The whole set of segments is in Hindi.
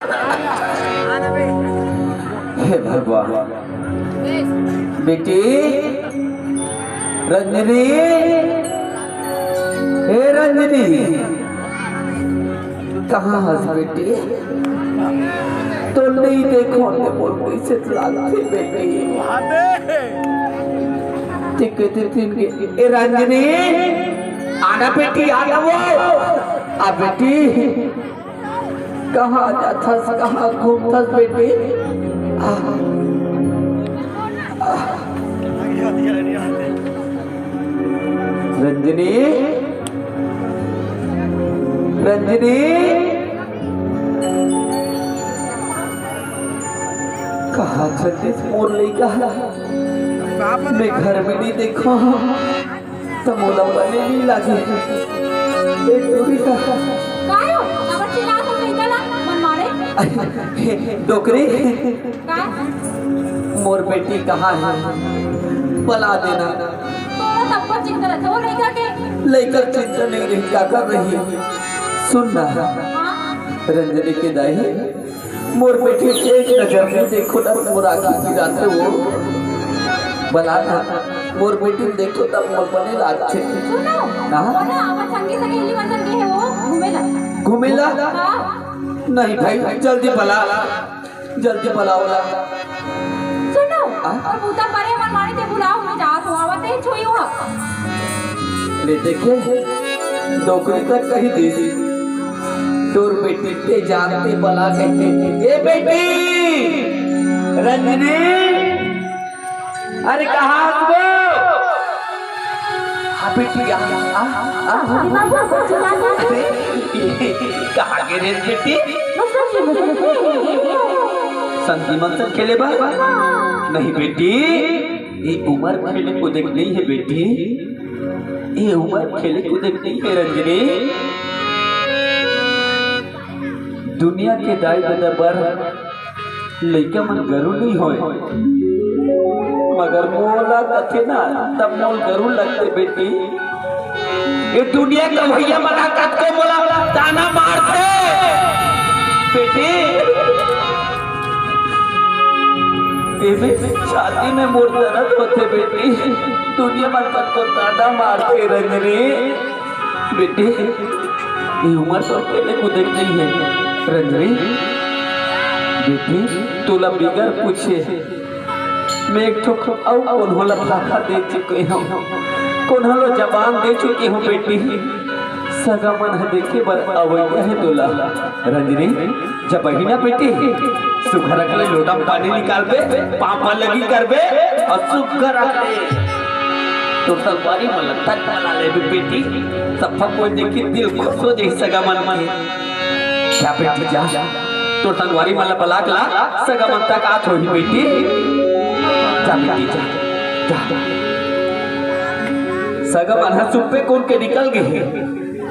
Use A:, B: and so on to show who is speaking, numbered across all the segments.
A: हे भगवान, बेटी रंजनी, हे रंजनी, कहाँ हंस बेटी? तो नहीं देखो ने बोलते से लाते बेटी ठीक ए रंजनी आना बेटी, आना वो आ बेटी, कहाँ जाथस, कहाँ घूमथस बेटी? रंजनी, रंजनी, कहाँ छत्तीस मोर ले कहा मैं घर में नहीं देखो तो मोला बने नहीं लगे डोकरी मोर बेटी कहाँ है बला देना। लेकर चिंता नहीं रही, क्या कर रही है? सुनना रंजनी के दाई, मोर बेटी एक नजर में देखो ना, मोरा की गिराते वो बला ना मोर बेटी देखो तब मोर बने लागते। घूमेला नहीं भाई, जल्दी बला, जल्दी बलाओला।
B: सुनो और बूता परे मन माने ते बुलाओ, मैं जात हो आवते छोई हो
A: ले देखे डोकरी तक कही देसी तोर बेटी के जानते बला कहते ए बेटी रंजनी, अरे कहाँ हो बेटी? कहाँ गे रे बेटी? संगी मंत्र खेले बा नहीं बेटी, ये उम्र खेले कूदे नहीं है बेटी, ये उम्र खेले कूदे नहीं है रंजनी। दुनिया के दाई बराबर लइका मन गरु नहीं होए, मगर मोला कथे ना तब मोल गरु लगते बेटी। ये दुनिया का भैया बना कत को मोला ताना मारते बेटी। शादी में मोर दर्द होते बेटी, दुनिया में कत को ताना मारते रंजनी बेटी। ये उम्र तो अकेले को देख नहीं है रंजनी बेटी, तुला बिगर पूछे मैं एक ठोक औ कौन होला भाखा दे चुके हूँ, कौन हलो जबान दे चुकी हूँ बेटी। सगा मन है देखे बर अवैया है तोला रंजनी, जब ही ना बेटी सुखर अगले लोटा पानी निकाल बे, पापा लगी कर बे और सुखर अगले तो तलवारी मतलब तक बना ले बेटी। सब कोई देखी दिल खुश हो जाए सगा मन में। क्या बेटी जा तो तलवारी मतलब बलाक ला सगा मन तक आत हो ही बेटी। जा बेटी जा, जा। सगा मन है सुप्पे कौन के निकल गए,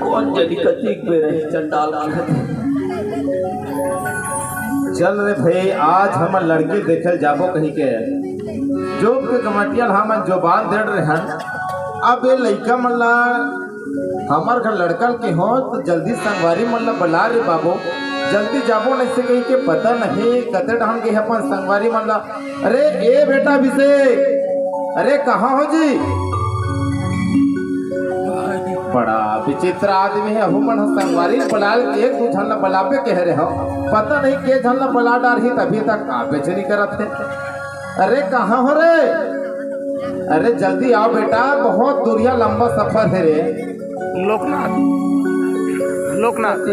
A: कौन जनी कतीक में रहे चंडाल
C: चल रे भाई, आज हम लड़की देखल जाबो कहीं के जो के कमटियल हम जोबान दे रहे हैं। अब ये लड़का मल्ला हमार घर लड़कल के हो तो जल्दी संगवारी मल्ला बुला रे बाबू, जल्दी जाबो नहीं से कहीं के पता नहीं कते ढंग के अपन संगवारी मल्ला। अरे ए बेटा अभिषेक, अरे कहाँ हो जी? बड़ा विचित्र आदमी है, हुमन संगवारी बुला एक दो झन बुलाबे कह रहे हो, पता नहीं के झन बुला डार ही तभी तक आबे नहीं करत है। अरे कहाँ हो रे? अरे जल्दी आओ बेटा, बहुत दूरिया लंबा सफर है रे।
D: लोकनाथ, लोकनाथ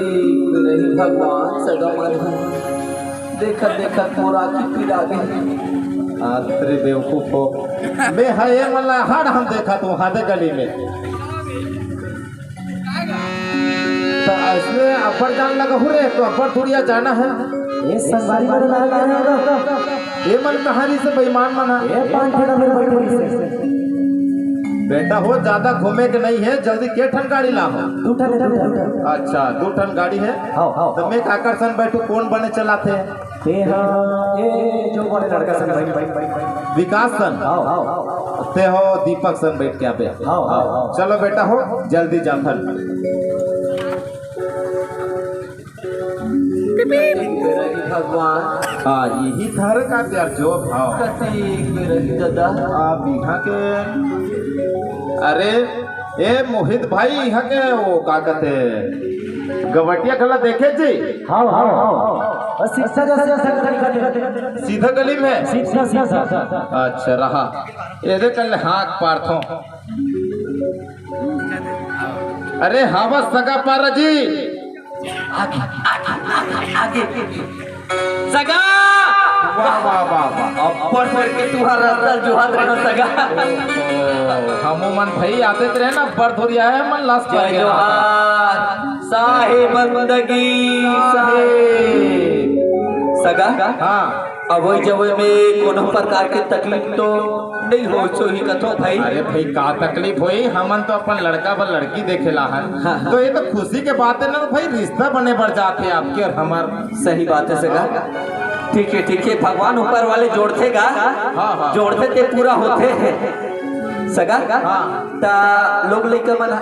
A: नहीं भगवान सगा मन देखा देखा मोरा की पीड़ा गई।
C: तेरे बेवकूफ हो, मैं है ये मल्ला हर हम देखा तो वहां गली में तो ऐसे अपर जान लगा हो रे, तो अपर थोड़िया जाना है।
E: ये संगवारी में लगा है
C: ये मन कहानी से बेईमान मना
E: ये पांच ठेला मेरे बैठोरी से
C: बेटा हो, ज्यादा घूमे के नहीं है, जल्दी के ठन गाड़ी ला हो।
E: दो ठन
C: अच्छा 2 टन गाड़ी है।
E: हाँ
C: तो मैं आकर्षण बैठू कौन बने चलाते हैं?
E: ये जो बड़े लड़का सन भाई
C: विकास सन ते हो, दीपक सन बैठ के आबे। चलो बेटा हो, जल्दी जाथन।
A: भगवान
C: हाँ यही थारे का त्यार जो भाव
A: कतेक बेरही दादा
C: आप यहाँ के अरे ए मोहित भाई यहाँ के वो का कहते गवटिया खला देखे जी
E: हाँ हाँ हाँ बस शिक्षा जैसे
C: सीधा गली में
E: शिक्षा शिक्षा
C: अच्छा रहा ये कल हाथ पार्थों अरे हाँ बस सगा पारा जी
A: आगे सगा
C: वाह वाह वाह वाह
A: अब्बर करके तुम्हारा रास्ता जुहात रहना सगा
C: हम मन भाई आते रहे ना बर थोड़ी आया मन लास्ट
A: जय जोहार साहेब बंदगी साहेब सगा
C: हाँ
A: अब जब में कोनो प्रकार के तकलीफ तो नहीं हो सो ही कथो भाई
C: अरे भाई का तकलीफ हुई हमन तो अपन लड़का व लड़की देखेला हन
A: हाँ।
C: तो ये तो खुशी के बात है ना तो भाई रिश्ता बने बढ़ जाते आपके और हमार
A: सही बात है सगा ठीक है भगवान ऊपर वाले जोड़तेगा
C: हाँ।
A: जोड़ते ते पूरा होते सगा
C: हाँ।
A: ता लोग लेकर मन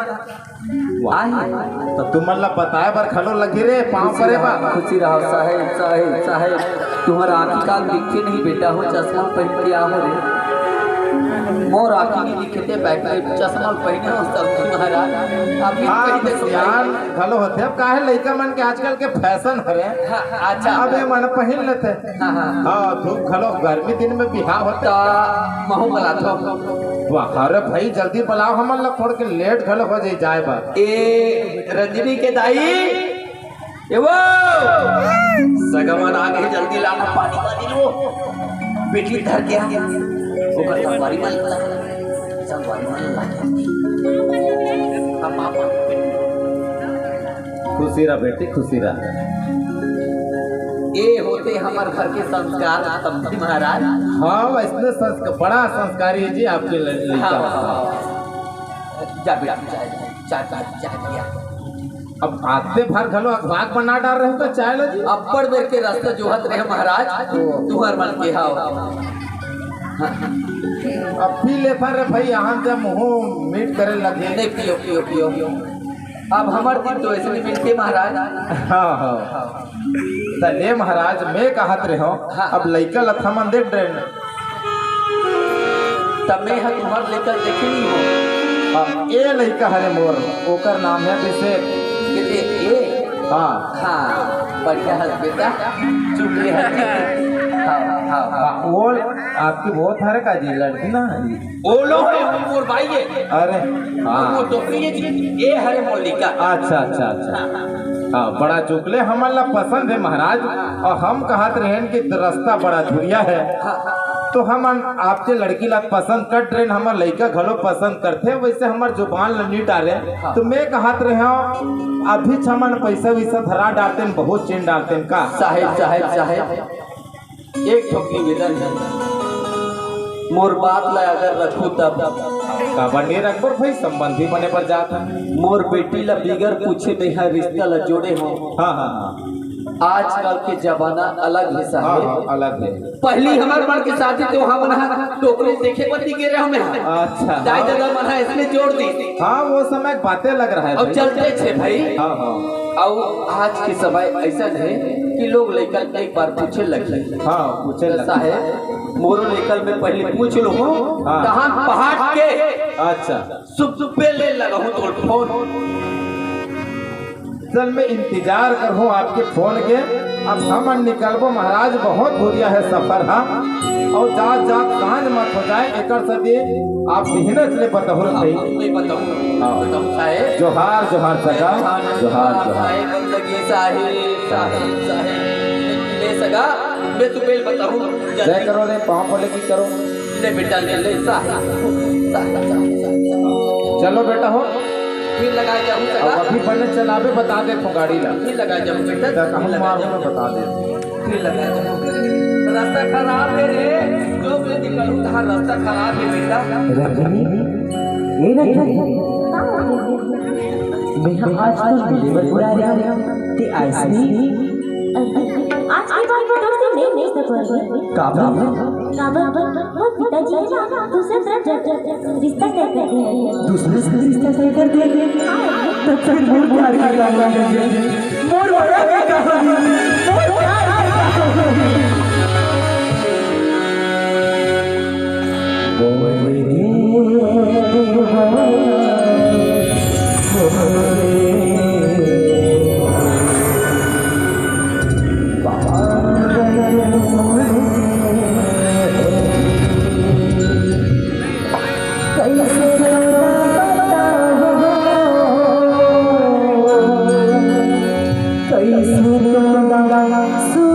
A: आई
C: तो तुम मतलब बताए बर खलो लगी रे पाँव परे बा
A: खुशी रहो साहेब साहेब साहेब तुम्हारा आँखी काल दिखते नहीं बेटा हो चश्मा पहन के आओ रे मोर आँखी नहीं दिखते बैठ चश्मा पहने हो सब तुम्हारा अभी
C: हाँ
A: कहीं देखो
C: यार खलो होते अब काहे लड़का मन के आजकल के फैशन हरे
A: अच्छा
C: अब ये मन पहन लेते हाँ धूप खलो गर्मी दिन में बिहार होता
A: ता महू बला थो
C: वाह अरे भाई जल्दी बुलाओ हमन लोग थोड़ के लेट खलो हो जाए बा
A: ए रंजनी के दाई ये वो सगमन आ गई जल्दी लाना पानी का दिन वो बेटी धर के आ गया वो का संवारी माल ला हम पापा
C: खुशी रहा बेटी खुशी रहा
A: ये होते हमारे घर के संस्कार समझी महाराज
C: हाँ वैसे बड़ा संस्कारी है जी आपके लड़का
A: जा बेटा चाय दिया
C: अब आते भर घलो अखबार बना डाल रहे हो तो चाय लो जी
A: अब्बड़ बेर के रास्ता जोहत रहे महाराज तुहर मन के हाव
C: अब पी ले रे भाई यहाँ से मुँह मीट करे लगे
A: नहीं पियो अब हमार दिन तो ऐसे नहीं मिलते महाराज
C: हाँ हाँ ले महाराज मैं कहत रहे हो अब लड़का लथा मन देख रहे
A: तब मैं तुम्हार लेकर देखे नहीं हो
C: हाँ ये लड़का हरे मोर ओकर नाम है जैसे
A: ये
C: हाँ
A: हाँ बढ़िया है बेटा चुप रहे
C: वो आपकी बहुत हरे का जी लड़की ना
A: ओ लो मोर भाई है
C: अरे हाँ
A: वो तो ये हरे मौलिका
C: अच्छा अच्छा अच्छा हाँ बड़ा चुकले हमारा पसंद है महाराज और हम कहत रहे कि रास्ता बड़ा धुरिया है तो हम आपके लड़की ला पसंद कर रहे हमार लड़का घलो पसंद करते वैसे हमार जुबान ला नहीं डाले तो मैं कहत रहे अभी छमन पैसा वैसा धरा डालते बहुत चेन डालते का
A: साहेब एक ठोक निवेदन है मोर बात ला अगर रखू तब
C: का बने रखबर भाई संबंधी बने पर जाता
A: मोर बेटी ला बिगर पूछे नहीं रिश्ता ला जोड़े हो
C: हाँ हाँ हाँ
A: आजकल के जमाना अलग है साहेब
C: हाँ अलग है
A: पहली हमारे मन के साथी तो वहाँ बना टोकरे देखे पर नहीं गिरे हमें
C: अच्छा
A: दाई दादा मना इसने जोड़ दी
C: हाँ वो समय बातें लग रहा है
A: अब
C: भाई।
A: चलते थे भाई
C: हाँ हाँ
A: और आज के समय ऐसा है कि लोग लेकर एक बार पूछे लगे
C: हाँ पूछे
A: ऐसा है मोरो लेकर में पहले पूछ लो
C: हाँ।
A: कहाँ पहाड़ के
C: अच्छा
A: सुप पे ले लगा हूँ तो फोन
C: चल मैं इंतजार करूँ आपके फोन के अब हम निकलबो महाराज बहुत दूरिया है सफर हाँ और जात सांझ मत हो जाए एक सदी आप मेहनत ले बताओ भाई
A: नहीं बताऊँ साहेब
C: जोहार जोहार सगा जोहार जोहार
A: बंदगी साहेब ले सगा मैं तुम्हें बताऊँ
C: जय करो रे पाँव पड़े की करो
A: ले बेटा ले
C: चलो बेटा हो
A: फिर लगा जाऊँ
C: अब अभी बने चलावे बता दे तो गाड़ी ला
A: फिर लगा जाऊँ बेटा
C: कहूँ मारू में बता दे
A: फिर लगा जाऊँ रास्ता खराब है रे जो मैं निकलूँ कहाँ रास्ता खराब है बेटा
E: रंजनी ये रंजनी मैं आज तो मिले बुरा रहा ते ऐसी
F: आज की बात को दोस्त नहीं सकोगे
E: काबा
F: वो पिताजी है ना दूसरे तरफ रिश्ता तय कर दिया है
E: दूसरे से रिश्ता तय कर दिया तब तक मोर प्यार का मोर बड़ा कहानी मोर प्यार कैसे तो दवा